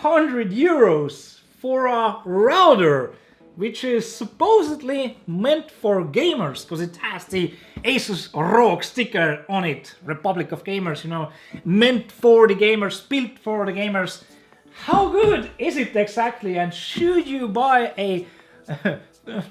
500 euros for a router, which is supposedly meant for gamers, because it has the ASUS ROG sticker on it. Republic of Gamers, you know, meant for the gamers, built for the gamers. How good is it exactly, and should you buy a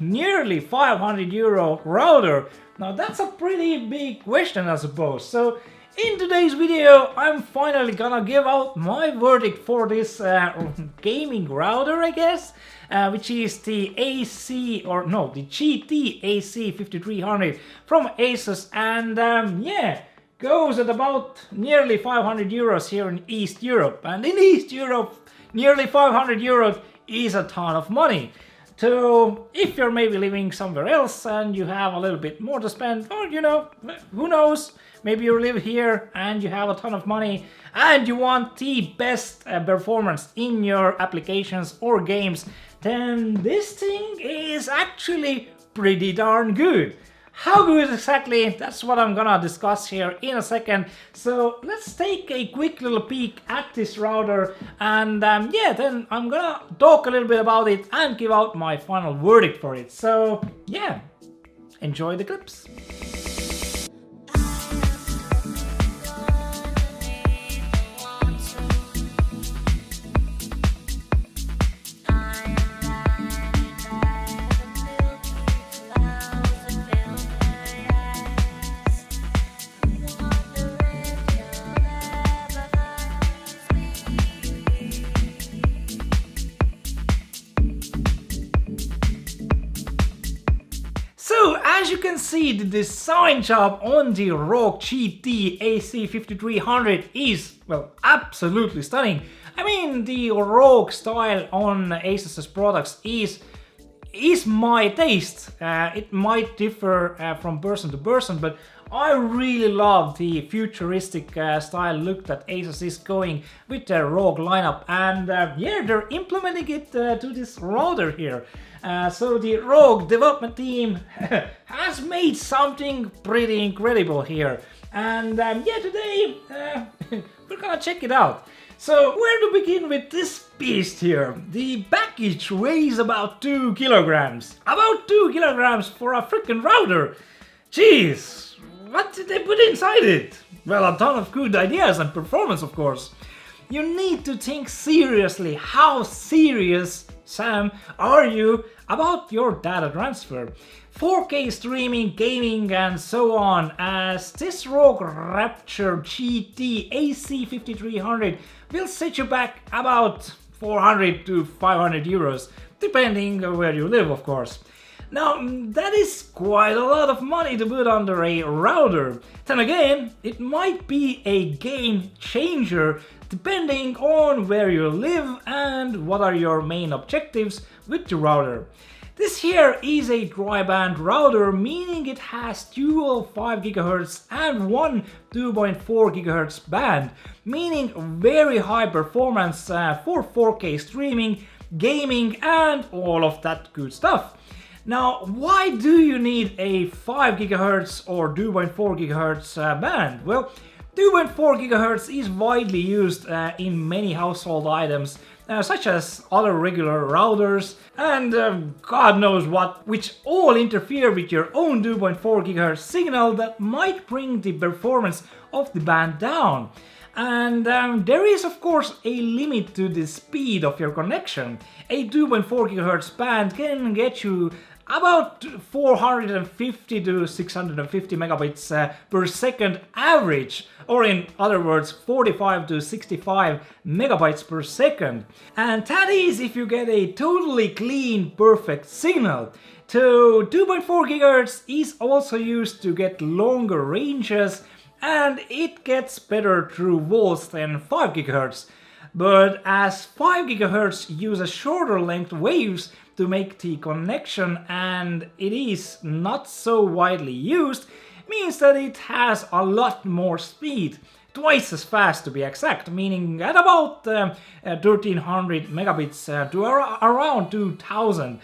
nearly 500 euro router? Now that's a pretty big question, I suppose. So in today's video, I'm finally gonna give out my verdict for this gaming router, I guess, which is the the GT-AC5300 from ASUS, and yeah, goes at about nearly 500 euros here in East Europe. And in East Europe, nearly 500 euros is a ton of money. So if you're maybe living somewhere else and you have a little bit more to spend, or you know, who knows, maybe you live here and you have a ton of money and you want the best performance in your applications or games, then this thing is actually pretty darn good. How good exactly? That's what I'm gonna discuss here in a second. So let's take a quick little peek at this router, and yeah, then I'm gonna talk a little bit about it and give out my final verdict for it. So yeah, enjoy the clips. So as you can see, the design job on the ROG GT-AC5300 is, well, absolutely stunning. I mean, the ROG style on ASUS's products is my taste. It might differ from person to person, but I really love the futuristic style look that ASUS is going with their ROG lineup, and yeah, they're implementing it to this router here. So the ROG development team has made something pretty incredible here, and yeah, today we're gonna check it out. So where to begin with this beast here? The package weighs about 2 kilograms. About 2 kilograms for a freaking router. Jeez, what did they put inside it? Well, a ton of good ideas and performance, of course. You need to think seriously. How serious, Sam, are you about your data transfer? 4K streaming, gaming, and so on, as this ROG Rapture GT-AC5300 will set you back about 400 to 500 euros, depending on where you live, of course. Now, that is quite a lot of money to put under a router. Then again, it might be a game changer depending on where you live and what are your main objectives with the router. This here is a dry band router, meaning it has dual 5 GHz and one 2.4 GHz band, meaning very high performance for 4K streaming, gaming, and all of that good stuff. Now, why do you need a 5 GHz or 2.4 GHz band? Well, 2.4 GHz is widely used in many household items, such as other regular routers and God knows what, which all interfere with your own 2.4 GHz signal that might bring the performance of the band down. And there is of course a limit to the speed of your connection. A 2.4 GHz band can get you about 450 to 650 megabits per second average, or in other words 45 to 65 megabytes per second. And that is if you get a totally clean, perfect signal. So 2.4 GHz is also used to get longer ranges, and it gets better through walls than 5 GHz. But as 5 GHz uses shorter length waves to make the connection, and it is not so widely used, means that it has a lot more speed, twice as fast to be exact, meaning at about 1300 megabits to around 2000,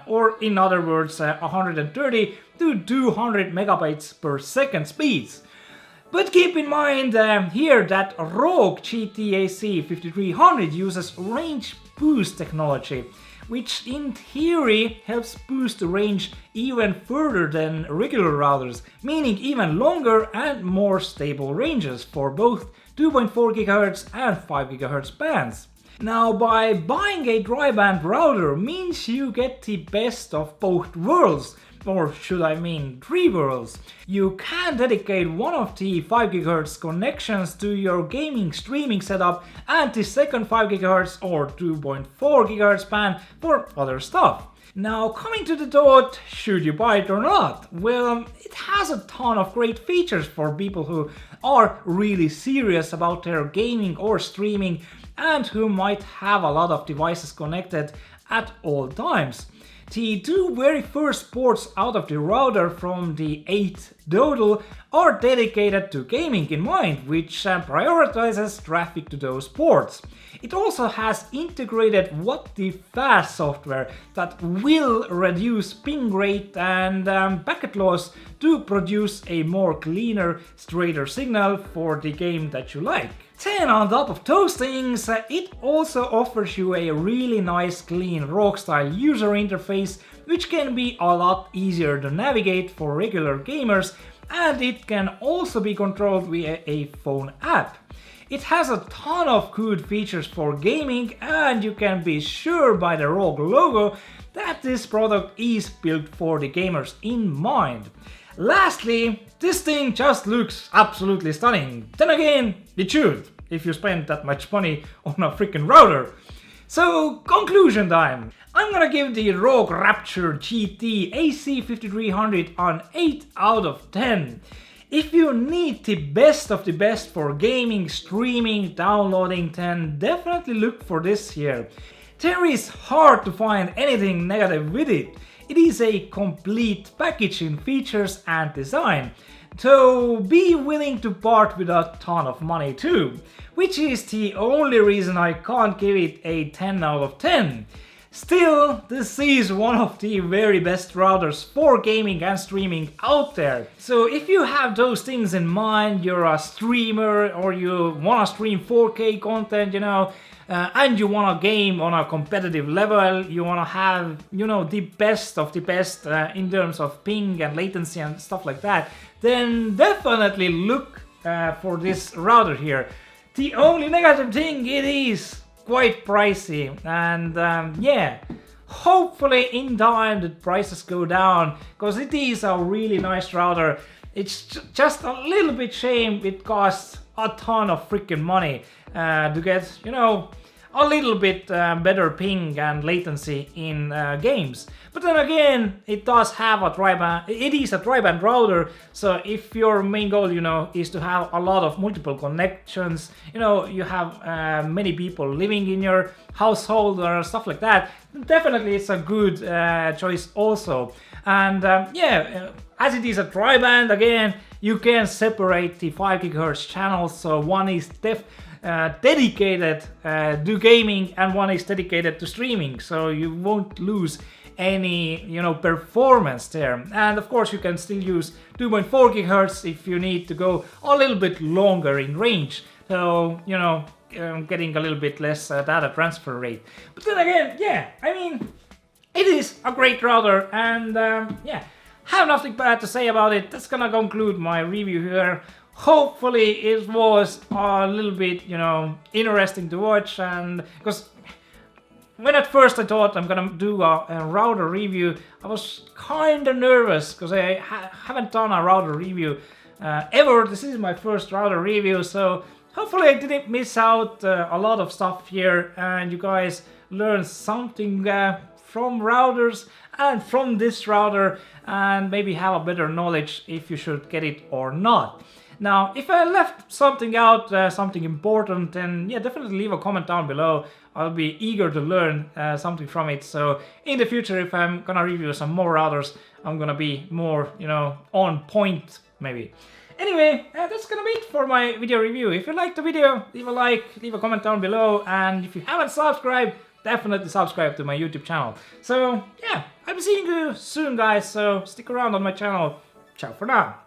or in other words 130 to 200 megabytes per second speeds. But keep in mind here that ROG GT-AC5300 uses range boost technology, which in theory helps boost the range even further than regular routers, meaning even longer and more stable ranges for both 2.4 GHz and 5 GHz bands. Now, by buying a dry band router means you get the best of both worlds, or should I mean 3 worlds. You can dedicate one of the 5 GHz connections to your gaming streaming setup and the second 5 GHz or 2.4 GHz band for other stuff. Now, coming to the thought, should you buy it or not? Well, it has a ton of great features for people who are really serious about their gaming or streaming and who might have a lot of devices connected at all times. The two very first ports out of the router from the 8 total are dedicated to gaming in mind, which prioritizes traffic to those ports. It also has integrated what-the-fast software that will reduce ping rate and packet loss to produce a more cleaner, straighter signal for the game that you like. Then on top of those things, it also offers you a really nice clean ROG style user interface, which can be a lot easier to navigate for regular gamers, and it can also be controlled via a phone app. It has a ton of good features for gaming, and you can be sure by the ROG logo that this product is built for the gamers in mind. Lastly, this thing just looks absolutely stunning. Then again, it should, if you spend that much money on a freaking router. So, conclusion time. I'm gonna give the ROG Rapture GT-AC5300 an 8 out of 10. If you need the best of the best for gaming, streaming, downloading, then definitely look for this here. There is hard to find anything negative with it. It is a complete package in features and design. So be willing to part with a ton of money too, which is the only reason I can't give it a 10 out of 10. Still, this is one of the very best routers for gaming and streaming out there. So if you have those things in mind, you're a streamer or you wanna stream 4K content, and you wanna game on a competitive level, you wanna have, the best of the best in terms of ping and latency and stuff like that, then definitely look for this router here. The only negative thing, it is quite pricey, and hopefully in time the prices go down, because it is a really nice router. It's just a little bit shame it costs a ton of freaking money to get, a little bit better ping and latency in games. But then again, it does have a dry band. It is a dry band router, so if your main goal, is to have a lot of multiple connections, you have many people living in your household or stuff like that, definitely it's a good choice also. And as it is a dry band, again, you can separate the 5 GHz channels, so one is dedicated to gaming and one is dedicated to streaming, so you won't lose any performance there. And of course you can still use 2.4 GHz if you need to go a little bit longer in range, so getting a little bit less data transfer rate. But then again, it is a great router, and have nothing bad to say about it. That's gonna conclude my review here. Hopefully it was a little bit, interesting to watch, and because when at first I thought I'm gonna do a router review, I was kinda nervous because I haven't done a router review ever. This is my first router review, so hopefully I didn't miss out a lot of stuff here, and you guys learned something from routers and from this router, and maybe have a better knowledge if you should get it or not. Now, if I left something out, something important, then definitely leave a comment down below. I'll be eager to learn something from it. So in the future, if I'm gonna review some more routers, I'm gonna be more, on point maybe. Anyway, that's gonna be it for my video review. If you liked the video, leave a like, leave a comment down below, and if you haven't subscribed, definitely subscribe to my YouTube channel. So I'll be seeing you soon, guys, so stick around on my channel. Ciao for now.